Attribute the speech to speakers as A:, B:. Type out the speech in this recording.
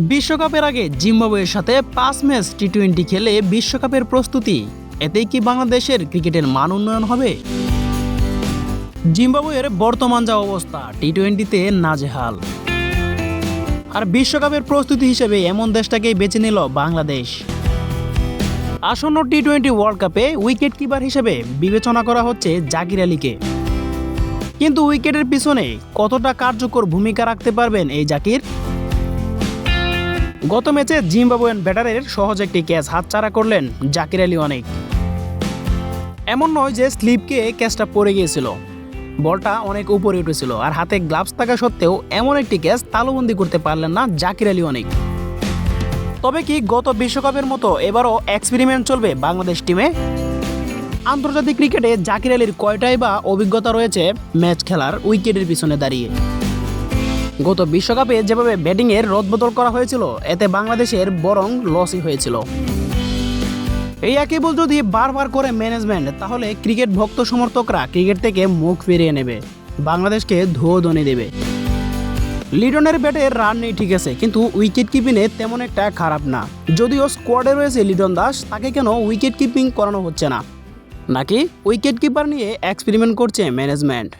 A: বিশ্বকাপের আগে জিম্বাবুয়ের সাথে ৫ ম্যাচ টি-20 খেলে বিশ্বকাপের প্রস্তুতি, এতেই কি বাংলাদেশের ক্রিকেটের মান উন্নয়ন হবে? জিম্বাবুয়ের বর্তমান যা অবস্থা, টি-20তে নাজেহাল। আর বিশ্বকাপের প্রস্তুতি হিসেবে এমন দেশটাকেই বেছে নিল বাংলাদেশ। আসন্ন টি-20 ওয়ার্ল্ড কাপে উইকেট কিপার হিসেবে বিবেচনা করা হচ্ছে জাকির আলীকে। কিন্তু উইকেটের পিছনে কতটা কার্যকর ভূমিকা রাখতে পারবেন এই জাকির? গত ম্যাচে জিম্বাবুয়ান ব্যাটারের সহজ একটি ক্যাচ হাতছাড়া করলেন জাকির আলী অনেক। এমন নয় যে স্লিপকে ক্যাচটা পড়ে গিয়েছিল, বলটা অনেক উপরে উঠেছিল, আর হাতে গ্লাভস থাকা সত্ত্বেও এমন একটি ক্যাচ তালুবন্দি করতে পারলেন না জাকির আলী অনেক। তবে কি গত বিশ্বকাপের মতো এবারও এক্সপেরিমেন্ট চলবে বাংলাদেশ টিমে? আন্তর্জাতিক ক্রিকেটে জাকির আলীর কয়টাই বা অভিজ্ঞতা রয়েছে ম্যাচ খেলার উইকেটের পিছনে দাঁড়িয়ে? গত বিশ্বকাপে যেভাবে ব্যাটিংয়ের রদবদল করা হয়েছিল, এতে বাংলাদেশের বরং লসই হয়েছিল। এই একই ভুল যদি বারবার করে ম্যানেজমেন্ট, তাহলে ক্রিকেট ভক্ত সমর্থকরা ক্রিকেট থেকে মুখ ফিরিয়ে নেবে, বাংলাদেশকে ধুয়োধনি দেবে। লিটনের ব্যাটে রান নেই ঠিক আছে, কিন্তু উইকেট কিপিংয়ে তেমন একটা খারাপ না। যদিও স্কোয়াডে রয়েছে লিটন দাস, তাকে কেন উইকেট কিপিং করানো হচ্ছে না? নাকি উইকেট কিপার নিয়ে এক্সপেরিমেন্ট করছে ম্যানেজমেন্ট?